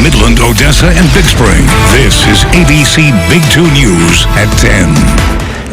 Midland, Odessa, and Big Spring. This is ABC Big 2 News at 10.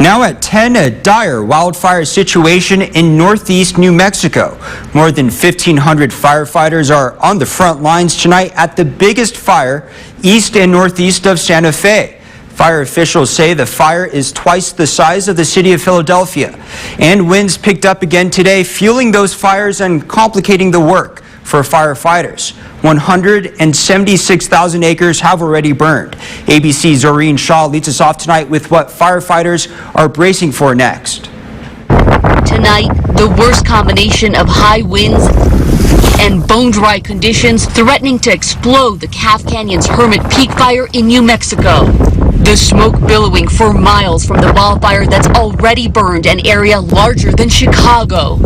Now at 10, a dire wildfire situation in northeast New Mexico. More than 1,500 firefighters are on the front lines tonight at the biggest fire east and northeast of Santa Fe. Fire officials say the fire is twice the size of the city of Philadelphia. And winds picked up again today, fueling those fires and complicating the work for firefighters. 176,000 acres have already burned. ABC's Doreen Shaw leads us off tonight with what firefighters are bracing for next. Tonight, the worst combination of high winds and bone-dry conditions threatening to explode the Calf Canyon's Hermit Peak fire in New Mexico. The smoke billowing for miles from the wildfire that's already burned an area larger than Chicago.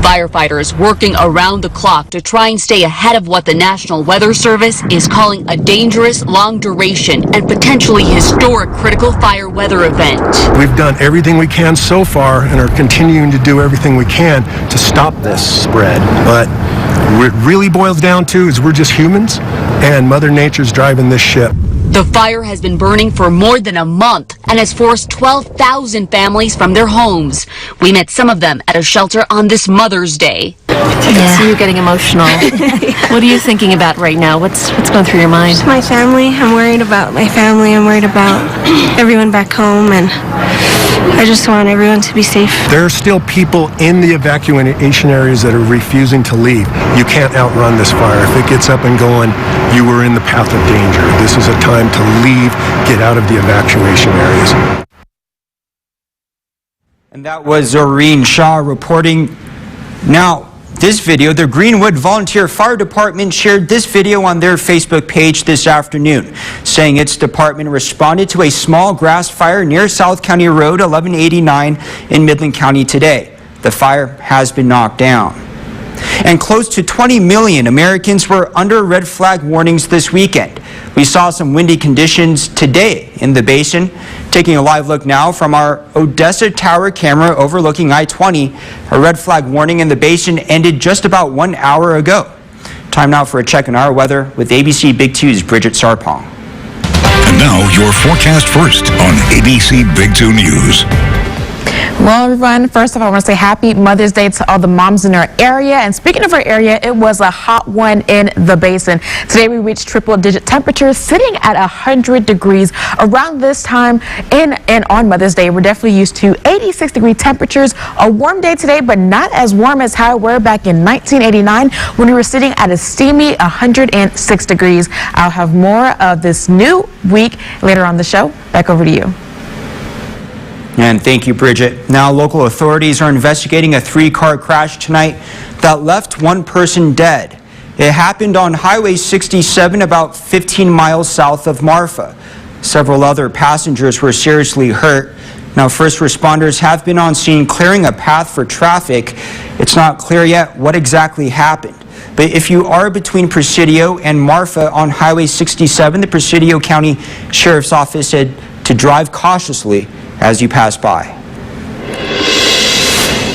Firefighters working around the clock to try and stay ahead of what the National Weather Service is calling a dangerous, long-duration, and potentially historic critical fire weather event. We've done everything we can so far and are continuing to do everything we can to stop this spread. But what it really boils down to is we're just humans, and Mother Nature's driving this ship. The fire has been burning for more than a month and has forced 12,000 families from their homes. We met some of them at a shelter on this Mother's Day. Yeah. So you're getting emotional. What are you thinking about right now? What's going through your mind? My family. I'm worried about my family. I'm worried about everyone back home, and I just want everyone to be safe. There are still people in the evacuation areas that are refusing to leave. You can't outrun this fire. If it gets up and going, you are in the path of danger. This is a time to leave, get out of the evacuation areas. And that was Doreen Shaw reporting. Now, this video, the Greenwood Volunteer Fire Department shared this video on their Facebook page this afternoon, saying its department responded to a small grass fire near South County Road 1189 in Midland County today. The fire has been knocked down. And close to 20 million Americans were under red flag warnings this weekend. We saw some windy conditions today in the basin. Taking a live look now from our Odessa Tower camera overlooking I-20, a red flag warning in the basin ended just about 1 hour ago. Time now for a check on our weather with ABC Big 2's Bridget Sarpong. And now your forecast first on ABC Big 2 News. Well, everyone, first of all, I want to say happy Mother's Day to all the moms in our area. And speaking of our area, it was a hot one in the basin. Today, we reached triple-digit temperatures, sitting at 100 degrees. Around this time and on Mother's Day, we're definitely used to 86-degree temperatures. A warm day today, but not as warm as how we were back in 1989 when we were sitting at a steamy 106 degrees. I'll have more of this new week later on the show. Back over to you. And thank you, Bridget. Now, local authorities are investigating a 3-car crash tonight that left one person dead. It happened on Highway 67 about 15 miles south of Marfa. Several other passengers were seriously hurt. Now, first responders have been on scene clearing a path for traffic. It's not clear yet what exactly happened. But if you are between Presidio and Marfa on Highway 67, the Presidio County Sheriff's Office said to drive cautiously as you pass by.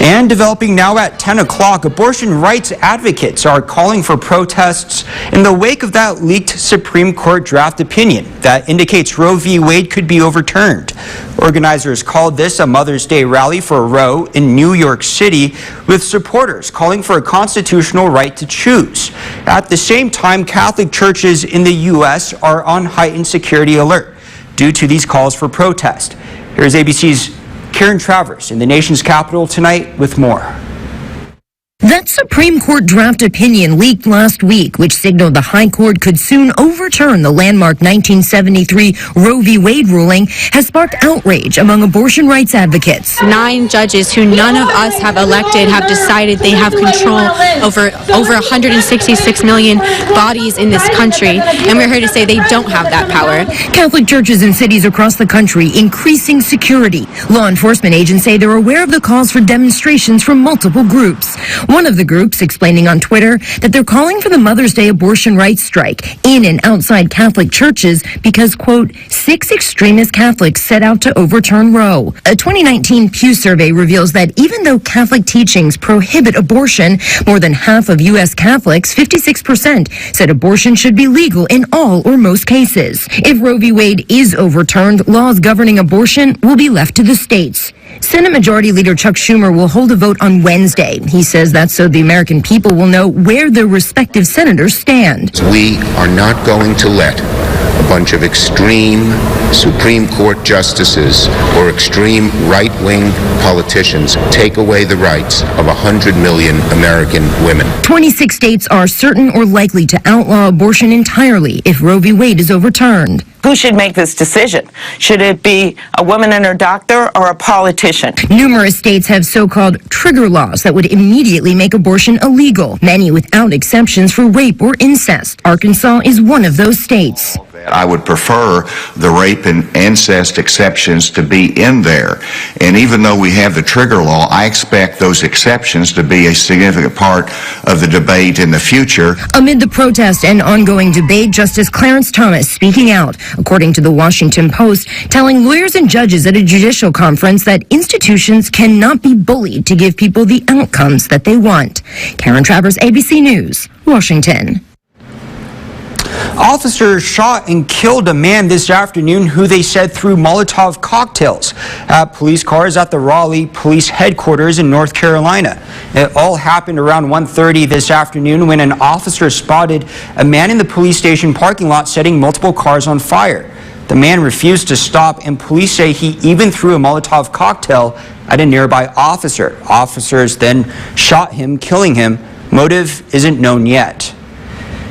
And developing now at 10 o'clock, abortion rights advocates are calling for protests in the wake of that leaked Supreme Court draft opinion that indicates Roe v. Wade could be overturned. Organizers called this a Mother's Day rally for Roe in New York City, with supporters calling for a constitutional right to choose. At the same time, Catholic churches in the U.S. are on heightened security alert due to these calls for protest. Here's ABC's Karen Travers in the nation's capital tonight with more. That Supreme Court draft opinion leaked last week, which signaled the High Court could soon overturn the landmark 1973 Roe v. Wade ruling, has sparked outrage among abortion rights advocates. 9 judges who none of us have elected have decided they have control over 166 million bodies in this country, and we're here to say they don't have that power. Catholic churches in cities across the country increasing security. Law enforcement agents say they're aware of the calls for demonstrations from multiple groups. One One of the groups explaining on Twitter that they're calling for the Mother's Day abortion rights strike in and outside Catholic churches because, quote, 6 extremist Catholics set out to overturn Roe. A 2019 Pew survey reveals that even though Catholic teachings prohibit abortion, more than half of U.S. Catholics, 56%, said abortion should be legal in all or most cases. If Roe v. Wade is overturned, laws governing abortion will be left to the states. Senate Majority Leader Chuck Schumer will hold a vote on Wednesday. He says that's so the American people will know where their respective senators stand. We are not going to let a bunch of extreme Supreme Court justices or extreme right-wing politicians take away the rights of 100 million American women. 26 states are certain or likely to outlaw abortion entirely if Roe v. Wade is overturned. Who should make this decision? Should it be a woman and her doctor or a politician? Numerous states have so-called trigger laws that would immediately make abortion illegal, many without exceptions for rape or incest. Arkansas is one of those states. I would prefer the rape and incest exceptions to be in there. And even though we have the trigger law, I expect those exceptions to be a significant part of the debate in the future. Amid the protest and ongoing debate, Justice Clarence Thomas speaking out, according to the Washington Post, telling lawyers and judges at a judicial conference that institutions cannot be bullied to give people the outcomes that they want. Karen Travers, ABC News, Washington. Officers shot and killed a man this afternoon who they said threw Molotov cocktails at police cars at the Raleigh Police Headquarters in North Carolina. It all happened around 1:30 this afternoon when an officer spotted a man in the police station parking lot setting multiple cars on fire. The man refused to stop, and police say he even threw a Molotov cocktail at a nearby officer. Officers then shot him, killing him. Motive isn't known yet.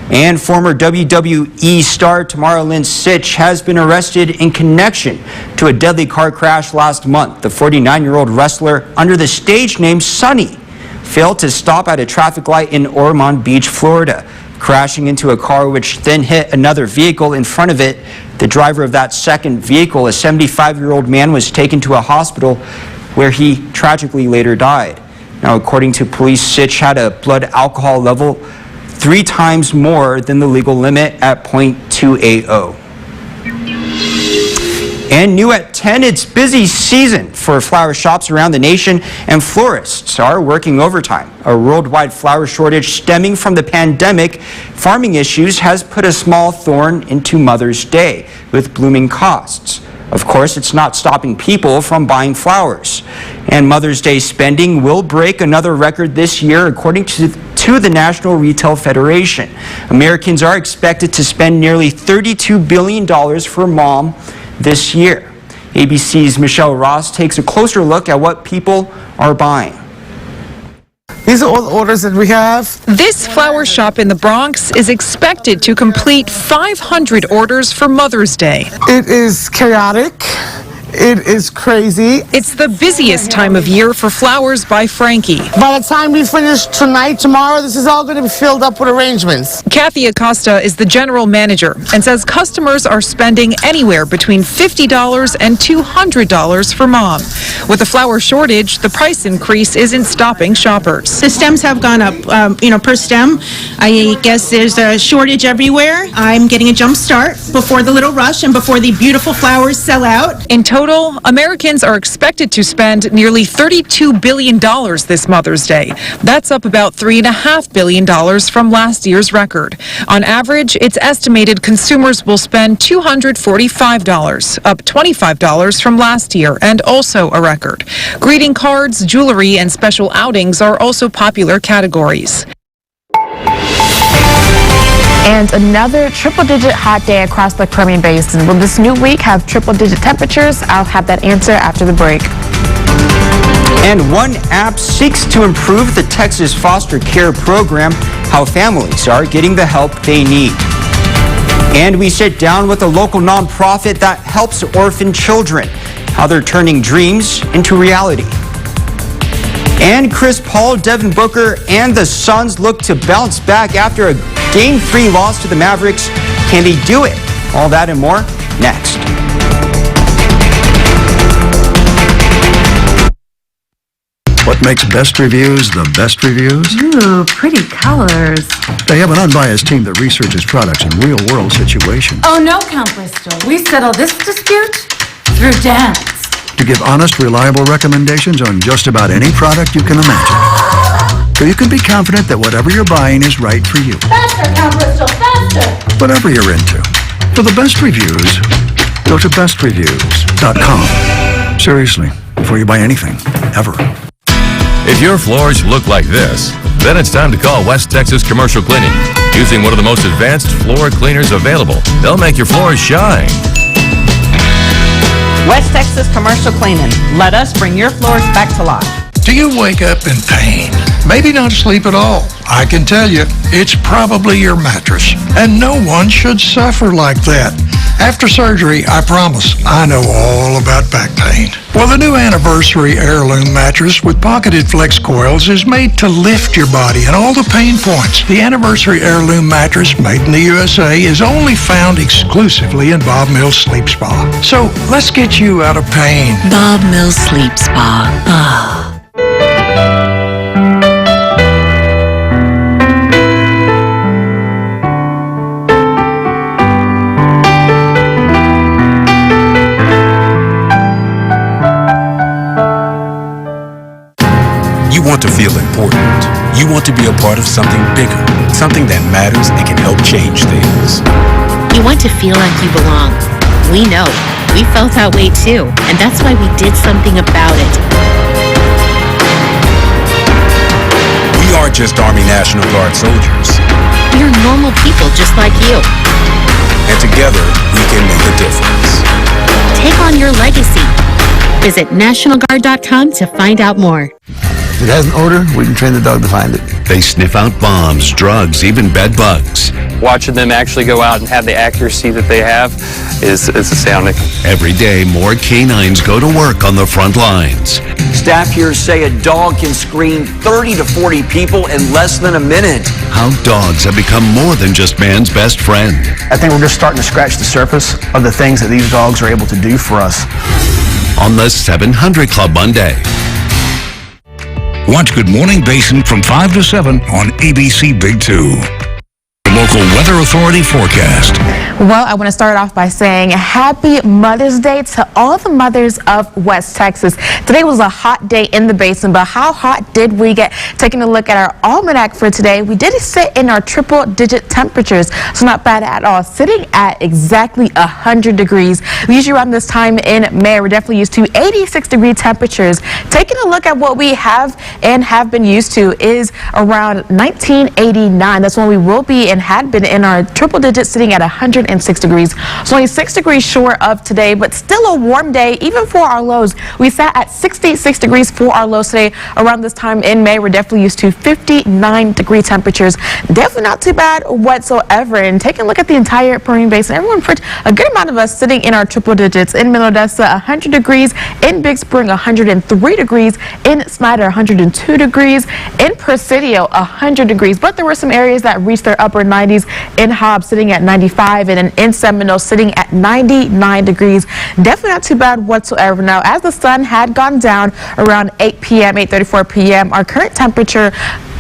And former WWE star Tamara Lynn Sitch has been arrested in connection to a deadly car crash last month. The 49-year-old wrestler, under the stage name Sunny, failed to stop at a traffic light in Ormond Beach, Florida, crashing into a car which then hit another vehicle in front of it. The driver of that second vehicle, a 75-year-old man, was taken to a hospital where he tragically later died. Now, according to police, Sitch had a blood alcohol level 3 times more than the legal limit at 0.280. And new at 10, it's busy season for flower shops around the nation, and florists are working overtime. A worldwide flower shortage stemming from the pandemic, farming issues has put a small thorn into Mother's Day with blooming costs. Of course, it's not stopping people from buying flowers. And Mother's Day spending will break another record this year, according to the National Retail Federation. Americans are expected to spend nearly $32 billion for Mom this year. ABC's Michelle Ross takes a closer look at what people are buying. These are all the orders that we have. This flower shop in the Bronx is expected to complete 500 orders for Mother's Day. It is chaotic. It is crazy. It's the busiest time of year for flowers by Frankie. By the time we finish tonight, tomorrow, this is all going to be filled up with arrangements. Kathy Acosta is the general manager and says customers are spending anywhere between $50 and $200 for Mom. With a flower shortage, the price increase isn't stopping shoppers. The stems have gone up, per stem. I guess there's a shortage everywhere. I'm getting a jump start before the little rush and before the beautiful flowers sell out. In total, Americans are expected to spend nearly $32 billion this Mother's Day. That's up about $3.5 billion from last year's record. On average, it's estimated consumers will spend $245, up $25 from last year, and also a record. Greeting cards, jewelry, and special outings are also popular categories. And another triple-digit hot day across the Permian Basin. Will this new week have triple-digit temperatures? I'll have that answer after the break. And one app seeks to improve the Texas foster care program, how families are getting the help they need. And we sit down with a local nonprofit that helps orphan children, how they're turning dreams into reality. And Chris Paul, Devin Booker, and the Suns look to bounce back after a Game 3 loss to the Mavericks. Can they do it? All that and more next. What makes best reviews the best reviews? Ooh, pretty colors. They have an unbiased team that researches products in real-world situations Oh, no, Count Bristol. We settle this dispute through dance. to give honest, reliable recommendations on just about any product you can imagine. So you can be confident that whatever you're buying is right for you. Faster, Count Bristol, faster! Whatever you're into. For the best reviews, go to bestreviews.com. Seriously, before you buy anything, ever. If your floors look like this, then it's time to call West Texas Commercial Cleaning. Using one of the most advanced floor cleaners available, they'll make your floors shine. West Texas Commercial Cleaning. Let us bring your floors back to life. Do you wake up in pain? Maybe not sleep at all. I can tell you, it's probably your mattress. And no one should suffer like that. After surgery, I promise, I know all about back pain. Well, the new Anniversary Heirloom mattress with pocketed flex coils is made to lift your body and all the pain points. The Anniversary Heirloom mattress, made in the USA, is only found exclusively in Bob Mills Sleep Spa. So let's get you out of pain. Bob Mills Sleep Spa. You want to feel important. You want to be a part of something bigger, something that matters and can help change things. You want to feel like you belong. We know. We felt that way too, and that's why we did something about it. We aren't just Army National Guard soldiers. We are normal people just like you. And together, we can make a difference. Take on your legacy. Visit NationalGuard.com to find out more. If it has an odor, we can train the dog to find it. They sniff out bombs, drugs, even bed bugs. Watching them actually go out and have the accuracy that they have is astounding. Every day, more canines go to work on the front lines. Staff here say a dog can screen 30 to 40 people in less than a minute. How dogs have become more than just man's best friend. I think we're just starting to scratch the surface of the things that these dogs are able to do for us. On the 700 Club Monday. Watch Good Morning Basin from 5 to 7 on ABC Big 2. Local Weather Authority forecast. Well, I want to start off by saying happy Mother's Day to all the mothers of West Texas. Today was a hot day in the basin, but how hot did we get? Taking a look at our almanac for today, we did sit in our triple-digit temperatures, so not bad at all. Sitting at exactly 100 degrees. Usually around this time in May, we're definitely used to 86-degree temperatures. Taking a look at what we have and have been used to is around 1989. That's when we will be and had been in our triple digits, sitting at 106 degrees. It's only 6 degrees short of today, but still a warm day even for our lows. We sat at 66 degrees for our lows today. Around this time in May, we're definitely used to 59-degree temperatures. Definitely not too bad whatsoever. And taking a look at the entire Permian Basin, everyone, a good amount of us sitting in our triple digits. In Middle Odessa, 100 degrees. In Big Spring, 103 degrees. In Snyder, 102 degrees. In Presidio, 100 degrees. But there were some areas that reached their upper 90s. In Hobbs, sitting at 95, and then in Seminole, sitting at 99 degrees. Definitely not too bad whatsoever. Now, as the sun had gone down around 8 p.m., 8:34 p.m., our current temperature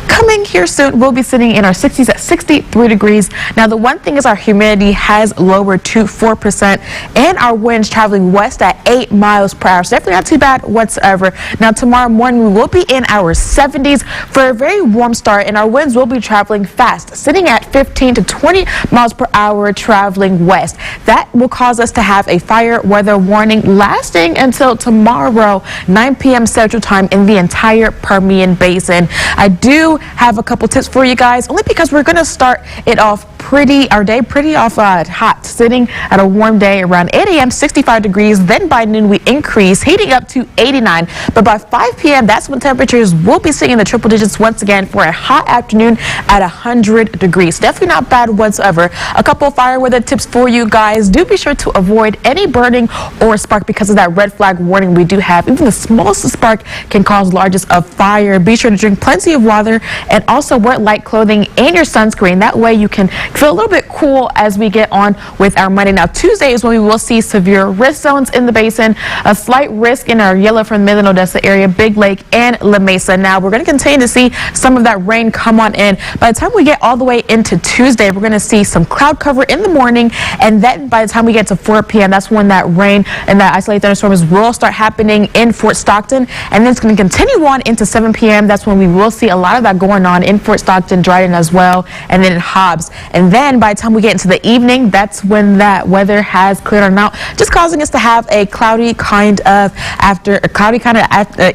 coming here soon, we'll be sitting in our 60s at 63 degrees. Now, the one thing is our humidity has lowered to 4%, and our winds traveling west at 8 miles per hour. So definitely not too bad whatsoever. Now, tomorrow morning, we will be in our 70s for a very warm start, and our winds will be traveling fast, sitting at 15 to 20 miles per hour traveling west. That will cause us to have a fire weather warning lasting until tomorrow, 9 p.m. Central Time in the entire Permian Basin. I do have a couple tips for you guys, only because we're going to start it off our day pretty hot, sitting at a warm day around 8 a.m., 65 degrees. Then by noon, we increase, heating up to 89. But by 5 p.m., that's when temperatures will be sitting in the triple digits once again for a hot afternoon at 100 degrees. Definitely not bad whatsoever. A couple of fire weather tips for you guys. Do be sure to avoid any burning or spark because of that red flag warning we do have. Even the smallest spark can cause largest of fire. Be sure to drink plenty of water and also wear light clothing and your sunscreen. That way you can feel a little bit cool as we get on with our Monday. Now, Tuesday is when we will see severe risk zones in the basin, a slight risk in our yellow from Midland Odessa area, Big Lake, and La Mesa. Now, we're going to continue to see some of that rain come on in. By the time we get all the way into Tuesday, we're going to see some cloud cover in the morning, and then by the time we get to 4 p.m., that's when that rain and that isolated thunderstorms will start happening in Fort Stockton, and then it's going to continue on into 7 p.m. That's when we will see a lot of that going on in Fort Stockton, Dryden as well, and then in Hobbs. And then by the time we get into the evening, that's when that weather has cleared on out, just causing us to have a cloudy kind of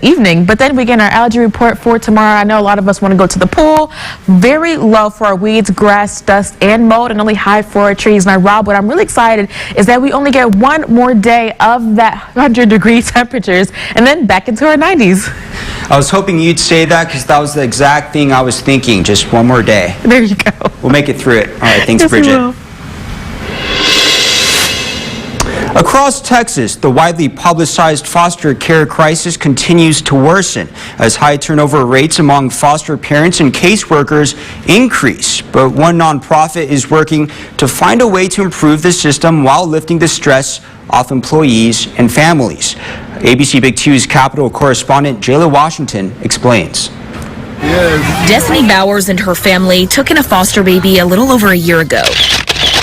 evening. But then we get our allergy report for tomorrow. I know a lot of us want to go to the pool. Very low for our weeds, grass, dust, and mold, and only high for our trees. Now, Rob, what I'm really excited is that we only get one more day of that 100-degree temperatures, and then back into our 90s. I was hoping you'd say that because that was the exact thing I was thinking. Just one more day. There you go. We'll make it through it. All right, thanks, Yes, we Bridget. will. Across Texas, the widely publicized foster care crisis continues to worsen as high turnover rates among foster parents and caseworkers increase. But one nonprofit is working to find a way to improve the system while lifting the stress off employees and families. ABC Big 2's Capitol correspondent Jayla Washington explains. Destiny Bowers and her family took in a foster baby a little over a year ago.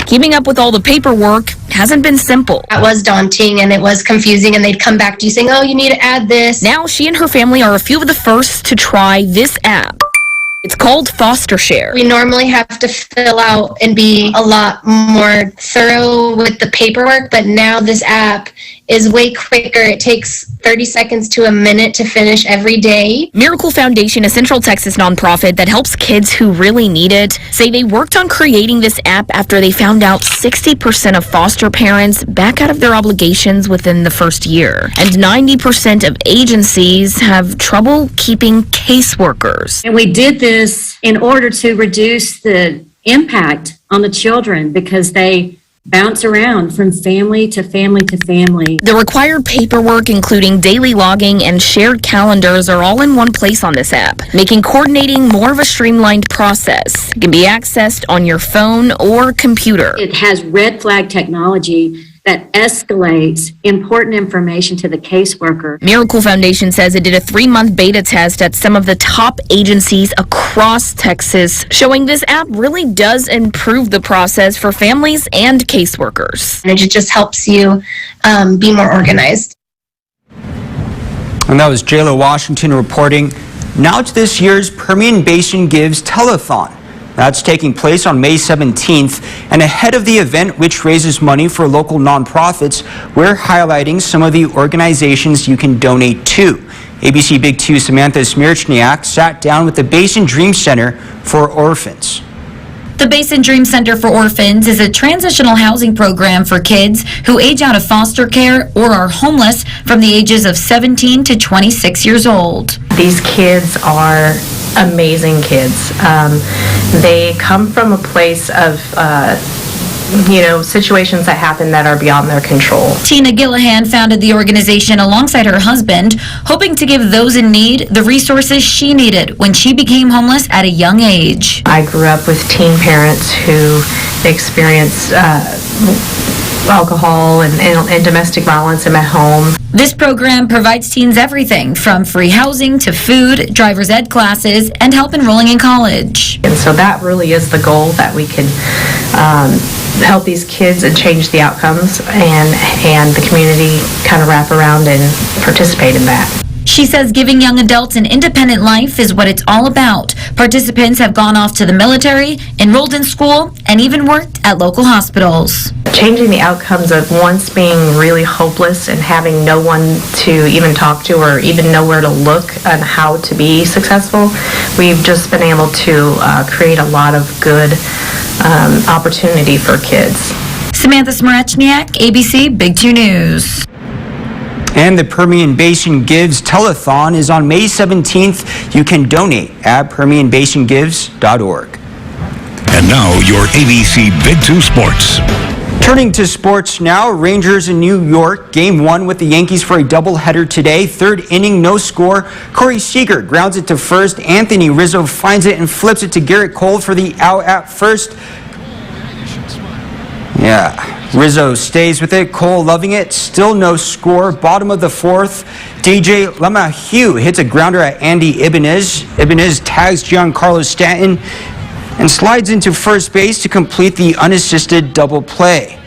Keeping up with all the paperwork hasn't been simple. That was daunting and it was confusing, and they'd come back to you saying, oh, you need to add this. Now she and her family are a few of the first to try this app. It's called Foster Share. We normally have to fill out and be a lot more thorough with the paperwork, but now this app is way quicker. It takes 30 seconds to a minute to finish every day. Miracle Foundation, a Central Texas nonprofit that helps kids who really need it, say they worked on creating this app after they found out 60% of foster parents back out of their obligations within the first year. And 90% of agencies have trouble keeping caseworkers. And we did this in order to reduce the impact on the children because they bounce around from family to family to family. The required paperwork, including daily logging and shared calendars, are all in one place on this app, making coordinating more of a streamlined process. It can be accessed on your phone or computer. It has red flag technology that escalates important information to the caseworker. Miracle Foundation says it did a 3-month beta test at some of the top agencies across Texas, showing this app really does improve the process for families and caseworkers. And it just helps you be more organized. And that was Jayla Washington reporting. Now to this year's Permian Basin Gives Telethon. That's taking place on May 17th, and ahead of the event, which raises money for local nonprofits, we're highlighting some of the organizations you can donate to. ABC Big 2 Samantha Smirchniak sat down with the Basin Dream Center for Orphans. The Basin Dream Center for Orphans is a transitional housing program for kids who age out of foster care or are homeless from the ages of 17 to 26 years old. These kids are amazing kids. They come from a place of situations that happen that are beyond their control. Tina Gillihan founded the organization alongside her husband, hoping to give those in need the resources she needed when she became homeless at a young age. I grew up with teen parents who experienced alcohol and domestic violence in my home. This program provides teens everything from free housing to food, driver's ed classes, and help enrolling in college. And so that really is the goal, that we can help these kids and change the outcomes, and the community kind of wrap around and participate in that. She says giving young adults an independent life is what it's all about. Participants have gone off to the military, enrolled in school, and even worked at local hospitals. Changing the outcomes of once being really hopeless and having no one to even talk to or even know where to look on how to be successful, we've just been able to create a lot of good opportunity for kids. Samantha Smirchniak, ABC Big 2 News. And the Permian Basin Gives Telethon is on May 17th. You can donate at PermianBasinGives.org. And now your ABC Big 2 Sports. Turning to sports now, Rangers in New York, Game 1 with the Yankees for a doubleheader today. Third inning, no score. Corey Seager grounds it to first. Anthony Rizzo finds it and flips it to Garrett Cole for the out at first. Rizzo stays with it. Cole loving it. Still no score. Bottom of the fourth, DJ LeMahieu hits a grounder at Andy Ibanez. Ibanez tags Giancarlo Stanton and slides into first base to complete the unassisted double play.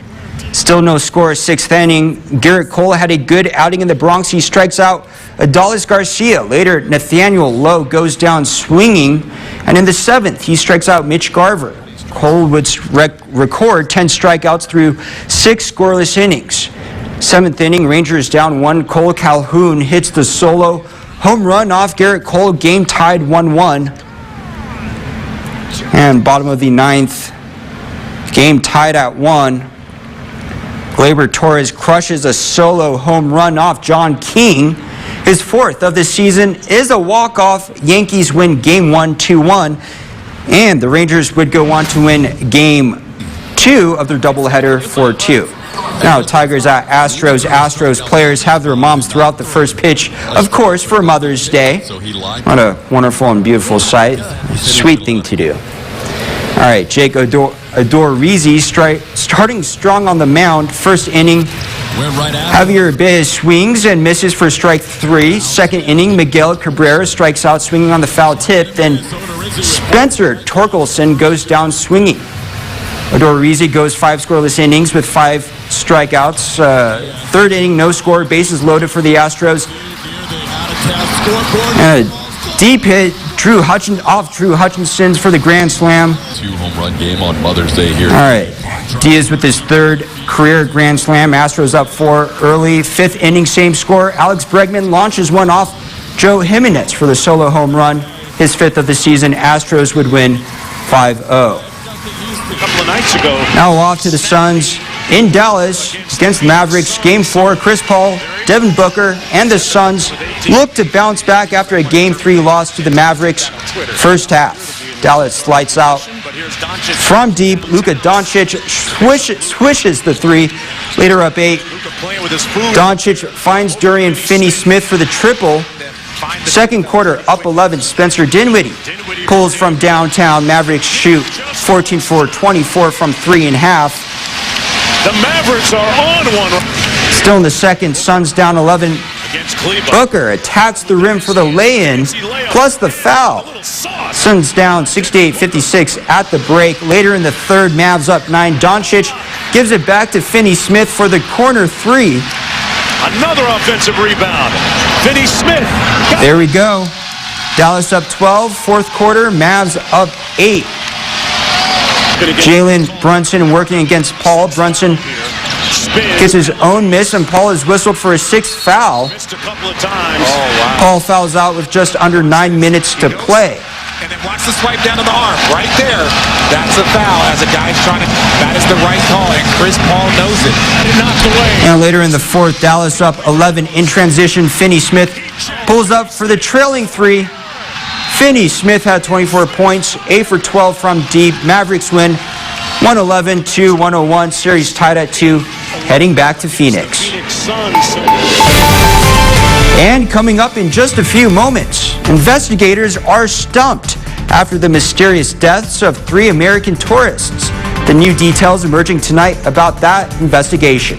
Still no score, sixth inning. Garrett Cole had a good outing in the Bronx. He strikes out Adolis Garcia. Later, Nathaniel Lowe goes down swinging. And in the seventh, he strikes out Mitch Garver. Cole would record 10 strikeouts through 6 scoreless innings. Seventh inning, Rangers down 1. Cole Calhoun hits the solo home run off Garrett Cole. Game tied 1-1. And bottom of the ninth, game tied at 1. Gleyber Torres crushes a solo home run off John King. His fourth of the season is a walk-off. Yankees win Game 1 2-1. And the Rangers would go on to win Game 2 of their doubleheader 4-2. Now, Tigers at Astros. Astros players have their moms throughout the first pitch, of course, for Mother's Day. What a wonderful and beautiful sight. Sweet thing to do. All right, Jake Odorizzi starting strong on the mound. First inning, Javier Baez swings and misses for strike 3. Second inning, Miguel Cabrera strikes out swinging on the foul tip. Then Spencer Torkelson goes down swinging. Odorizzi goes 5 scoreless innings with 5 strikeouts. Third inning, no score, bases loaded for the Astros. Deep hit, Drew Hutchinson's for the grand slam. 2-home-run game on Mother's Day here. All right, Diaz with his third career grand slam. Astros up 4 early. Fifth inning, same score. Alex Bregman launches one off Joe Jimenez for the solo home run. His 5th of the season. Astros would win 5-0. Now off to the Suns in Dallas against the Mavericks. Game 4, Chris Paul, Devin Booker, and the Suns look to bounce back after a Game 3 loss to the Mavericks. First half, Dallas lights out from deep. Luka Doncic swishes the 3. Later up 8. Doncic finds Dorian Finney-Smith for the triple. Second quarter, up 11. Spencer Dinwiddie pulls from downtown. Mavericks shoot 14 for 24 from 3.5. The Mavericks are on one. Still in the second, Suns down 11. Booker attacks the rim for the lay-in, plus the foul. Suns down 68-56 at the break. Later in the third, Mavs up 9. Doncic gives it back to Finney-Smith for the corner 3. Another offensive rebound. Finney-Smith. There we go. Dallas up 12. Fourth quarter, Mavs up 8. Jalen Brunson working against Paul. Brunson gets his own miss, and Paul is whistled for a 6th foul. Paul fouls out with just under 9 minutes to play. And then watch the swipe down to the arm. Right there. That's a foul as a guy's trying to... That is the right call, and Chris Paul knows it. Knocked away. And later in the fourth, Dallas up 11 in transition. Finney-Smith pulls up for the trailing 3. Finney-Smith had 24 points, 8 for 12 from deep. Mavericks win 111-101. Series tied at 2, heading back to Phoenix. And coming up in just a few moments, investigators are stumped after the mysterious deaths of 3 American tourists. The new details emerging tonight about that investigation.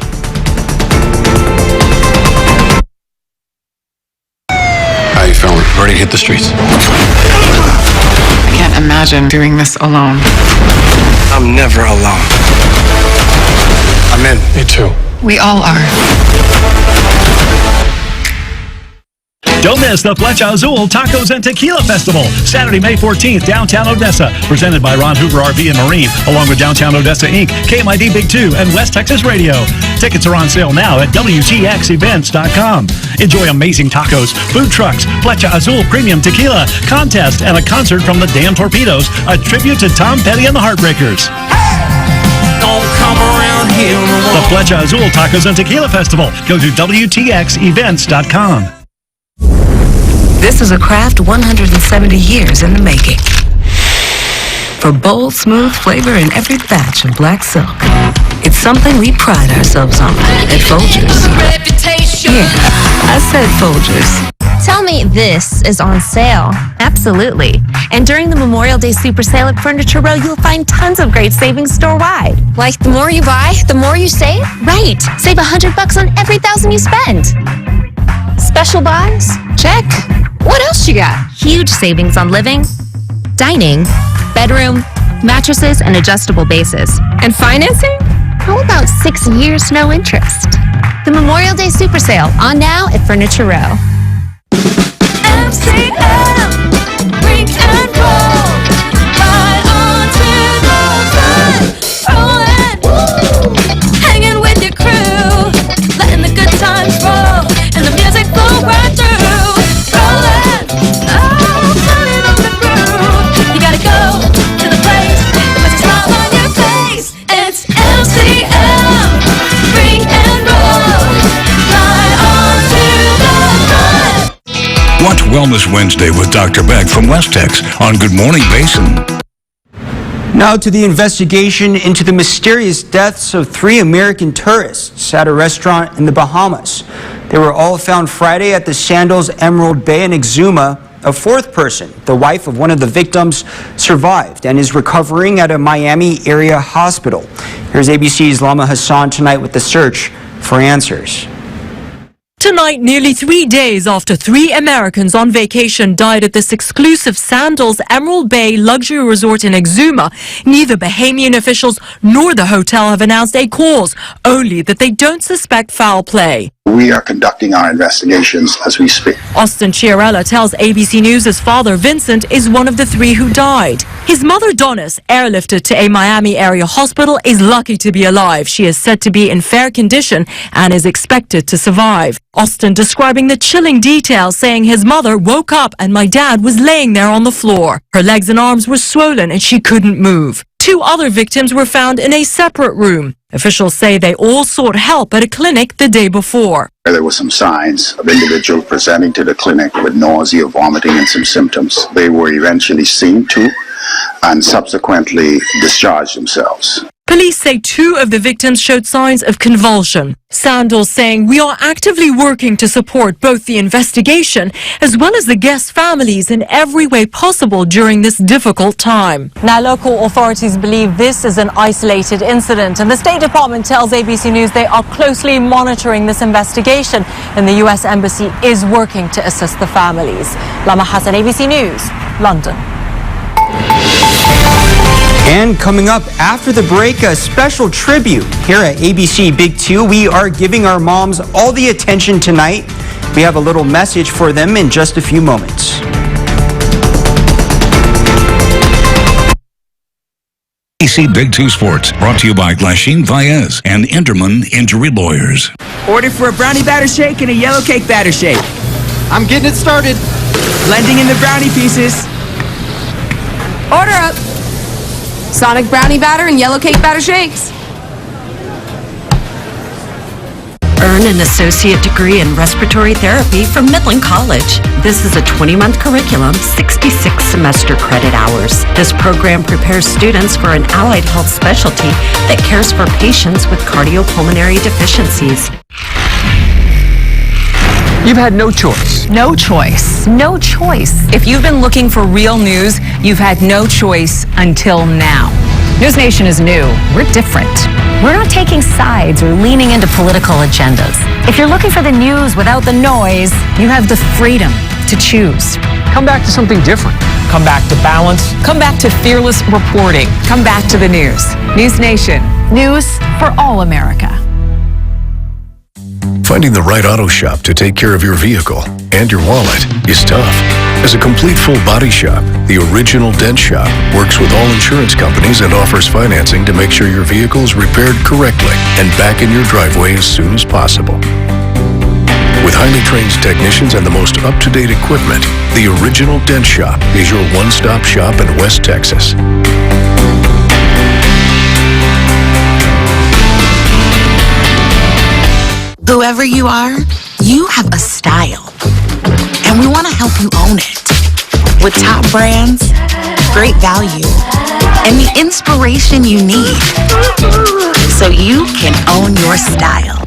How you feeling? Ready to hit the streets? I can't imagine doing this alone. I'm never alone. I'm in. Me too. We all are. Don't miss the Flecha Azul Tacos and Tequila Festival, Saturday, May 14th, downtown Odessa. Presented by Ron Hoover RV and Marine, along with Downtown Odessa Inc., KMID Big 2, and West Texas Radio. Tickets are on sale now at WTXEvents.com. Enjoy amazing tacos, food trucks, Flecha Azul Premium Tequila, contest, and a concert from the Damn Torpedoes, a tribute to Tom Petty and the Heartbreakers. Don't come around here. The Flecha Azul Tacos and Tequila Festival. Go to WTXEvents.com. This is a craft 170 years in the making. for bold, smooth flavor in every batch of black silk. It's something we pride ourselves on at Folgers. Yeah, I said Folgers. Tell me this is on sale. Absolutely. And during the Memorial Day Super Sale at Furniture Row, you'll find tons of great savings store-wide. Like the more you buy, the more you save? Right. Save $100 on every $1,000 you spend. Special buys? Check. What else you got? Huge savings on living, dining, bedroom, mattresses, and adjustable bases. And financing? How about 6 years, no interest? The Memorial Day Super Sale, on now at Furniture Row. MCM, drink and roll, right on to the front, rolling, hanging with your crew, letting the good times roll, and the music flow right through, rolling, oh, turning on the groove, you gotta go to the place that puts a smile on your face, it's MCM, drink and roll, right on to the front. Watch Wellness Wednesday with Dr. Beck from West Tex on Good Morning Basin. Now to the investigation into the mysterious deaths of 3 American tourists at a restaurant in the Bahamas. They were all found Friday at the Sandals Emerald Bay in Exuma. A 4th person, the wife of one of the victims, survived and is recovering at a Miami area hospital. Here's ABC's Lama Hassan tonight with the search for answers. Tonight, nearly 3 days after 3 Americans on vacation died at this exclusive Sandals Emerald Bay luxury resort in Exuma, neither Bahamian officials nor the hotel have announced a cause, only that they don't suspect foul play. We are conducting our investigations as we speak. Austin Chiarella tells ABC News his father, Vincent, is one of the 3 who died. His mother, Donis, airlifted to a Miami area hospital, is lucky to be alive. She is said to be in fair condition and is expected to survive. Austin describing the chilling details, saying his mother woke up and my dad was laying there on the floor. Her legs and arms were swollen and she couldn't move. 2 other victims were found in a separate room. Officials say they all sought help at a clinic the day before. There were some signs of individuals presenting to the clinic with nausea, vomiting, and some symptoms. They were eventually seen to and subsequently discharged themselves. Police say 2 of the victims showed signs of convulsion. Sandals saying, "We are actively working to support both the investigation as well as the guests' families in every way possible during this difficult time." Now, local authorities believe this is an isolated incident, and the State Department tells ABC News they are closely monitoring this investigation, and the U.S. Embassy is working to assist the families. Lama Hassan, ABC News, London. And coming up after the break, a special tribute here at ABC Big 2. We are giving our moms all the attention tonight. We have a little message for them in just a few moments. ABC Big 2 Sports, brought to you by Glasheen Vaez and Enderman Injury Lawyers. Order for a brownie batter shake and a yellow cake batter shake. I'm getting it started. Blending in the brownie pieces. Order up. Sonic brownie batter and yellow cake batter shakes. Earn an associate degree in respiratory therapy from Midland College. This is a 20-month curriculum, 66 semester credit hours. This program prepares students for an allied health specialty that cares for patients with cardiopulmonary deficiencies. You've had no choice. No choice. No choice. If you've been looking for real news, you've had no choice until now. News Nation is new. We're different. We're not taking sides or leaning into political agendas. If you're looking for the news without the noise, you have the freedom to choose. Come back to something different. Come back to balance. Come back to fearless reporting. Come back to the news. News Nation. News for all America. Finding the right auto shop to take care of your vehicle and your wallet is tough. As a complete full body shop, the Original Dent Shop works with all insurance companies and offers financing to make sure your vehicle is repaired correctly and back in your driveway as soon as possible. With highly trained technicians and the most up-to-date equipment, the Original Dent Shop is your one-stop shop in West Texas. Whoever you are, you have a style, and we want to help you own it. With top brands, great value, and the inspiration you need so you can own your style.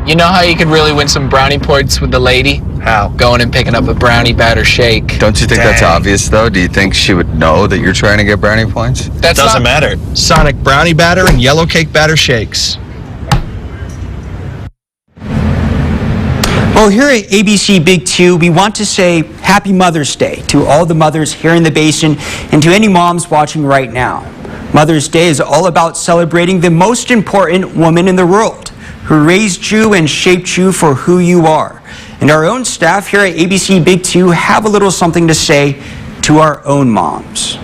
You know how you could really win some brownie points with the lady? How? Going and picking up a brownie batter shake. Don't you think that's obvious, though? Do you think she would know that you're trying to get brownie points? That doesn't matter. Sonic brownie batter and yellow cake batter shakes. Well, here at ABC Big 2, we want to say Happy Mother's Day to all the mothers here in the Basin and to any moms watching right now. Mother's Day is all about celebrating the most important woman in the world, who raised you and shaped you for who you are. And our own staff here at ABC Big 2 have a little something to say to our own moms.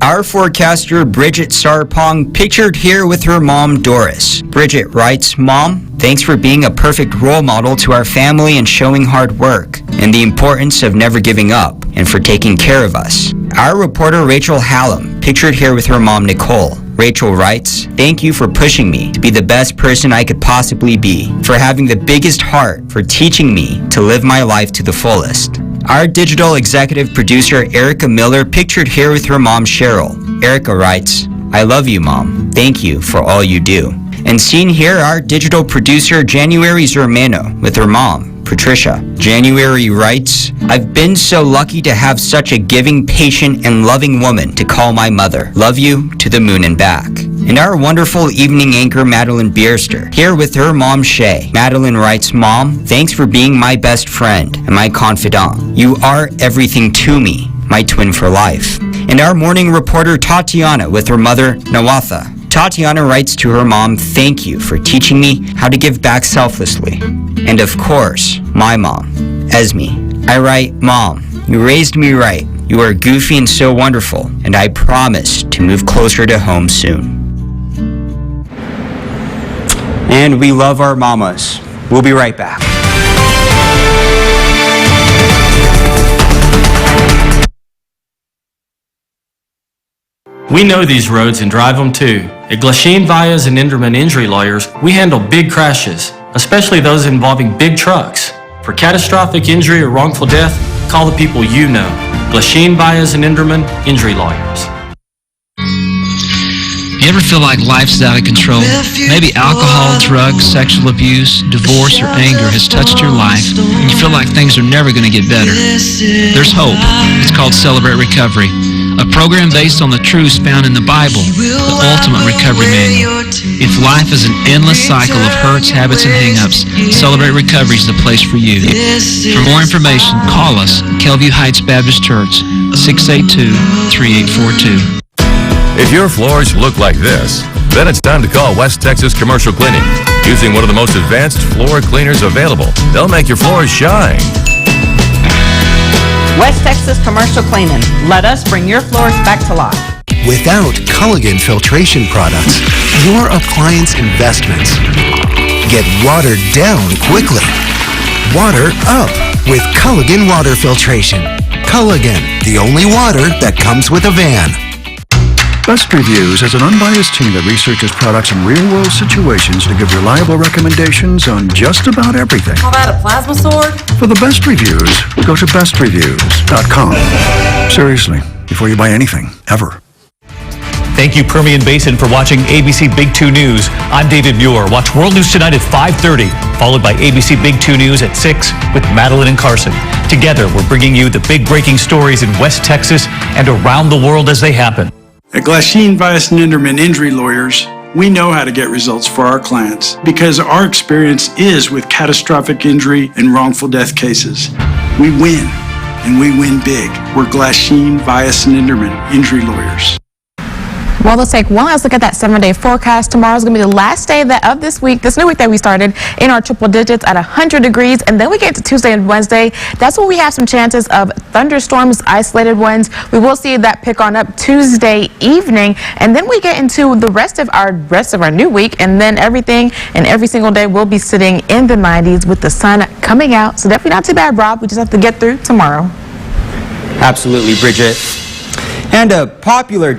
Our forecaster, Bridget Sarpong, pictured here with her mom, Doris. Bridget writes, "Mom, thanks for being a perfect role model to our family and showing hard work and the importance of never giving up and for taking care of us." Our reporter, Rachel Hallam, pictured here with her mom, Nicole. Rachel writes, "Thank you for pushing me to be the best person I could possibly be, for having the biggest heart, for teaching me to live my life to the fullest." Our digital executive producer, Erica Miller, pictured here with her mom, Cheryl. Erica writes, "I love you, Mom. Thank you for all you do." And seen here, our digital producer, January Zermano, with her mom, Patricia. January writes, "I've been so lucky to have such a giving, patient, and loving woman to call my mother. Love you to the moon and back." And our wonderful evening anchor, Madeline Bierster, here with her mom, Shay. Madeline writes, "Mom, thanks for being my best friend and my confidant. You are everything to me, my twin for life." And our morning reporter, Tatiana, with her mother, Nawatha. Tatiana writes to her mom, "Thank you for teaching me how to give back selflessly." And of course, my mom, Esme. I write, "Mom, you raised me right. You are goofy and so wonderful, and I promise to move closer to home soon." And we love our mamas. We'll be right back. We know these roads and drive them too. At Glasheen, Vyas, and Inderman Injury Lawyers, we handle big crashes, especially those involving big trucks. For catastrophic injury or wrongful death, call the people you know. Glasheen, Vyas, and Inderman Injury Lawyers. You ever feel like life's out of control? Maybe alcohol, drugs, sexual abuse, divorce, or anger has touched your life, and you feel like things are never going to get better. There's hope. It's called Celebrate Recovery, a program based on the truths found in the Bible, the ultimate recovery manual. If life is an endless cycle of hurts, habits, and hang-ups, Celebrate Recovery is the place for you. For more information, call us, Kelview Heights Baptist Church, 682-3842. If your floors look like this, then it's time to call West Texas Commercial Cleaning. Using one of the most advanced floor cleaners available, they'll make your floors shine. West Texas Commercial Cleaning. Let us bring your floors back to life. Without Culligan filtration products, your appliance investments get watered down quickly. Water up with Culligan water filtration. Culligan, the only water that comes with a van. Best Reviews is an unbiased team that researches products in real-world situations to give reliable recommendations on just about everything. Call that a plasma sword? For the best reviews, go to bestreviews.com. Seriously, before you buy anything, ever. Thank you, Permian Basin, for watching ABC Big 2 News. I'm David Muir. Watch World News Tonight at 5:30, followed by ABC Big 2 News at 6 with Madeline and Carson. Together, we're bringing you the big breaking stories in West Texas and around the world as they happen. At Glasheen, Vyas, and Inderman Injury Lawyers, we know how to get results for our clients because our experience is with catastrophic injury and wrongful death cases. We win, and we win big. We're Glasheen, Vyas, and Inderman Injury Lawyers. Well, let's take one last look at that 7-day forecast. Tomorrow's going to be the last day of this week, this new week that we started in our triple digits at 100 degrees. And then we get to Tuesday and Wednesday. That's when we have some chances of thunderstorms, isolated ones. We will see that pick on up Tuesday evening. And then we get into the rest of our new week. And then everything and every single day will be sitting in the 90s with the sun coming out. So definitely not too bad, Rob. We just have to get through tomorrow. Absolutely, Bridget. And a popular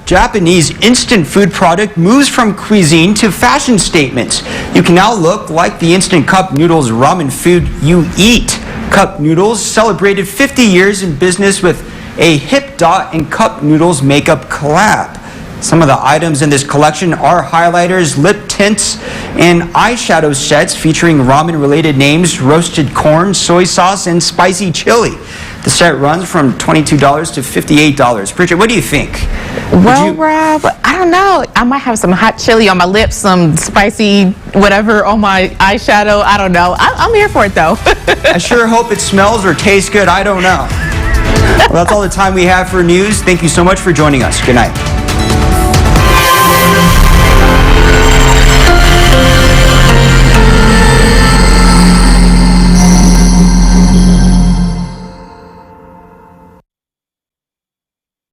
Japanese instant food product moves from cuisine to fashion statements. You can now look like the instant cup noodles ramen food you eat. Cup noodles celebrated 50 years in business with a Hip Dot and Cup Noodles makeup collab. Some of the items in this collection are highlighters, lip tints, and eyeshadow sets featuring ramen-related names, roasted corn, soy sauce, and spicy chili. The set runs from $22 to $58. Bridget, what do you think? Well, Rob, I don't know. I might have some hot chili on my lips, some spicy whatever on my eyeshadow. I don't know. I'm here for it, though. I sure hope it smells or tastes good. I don't know. Well, that's all the time we have for news. Thank you so much for joining us. Good night.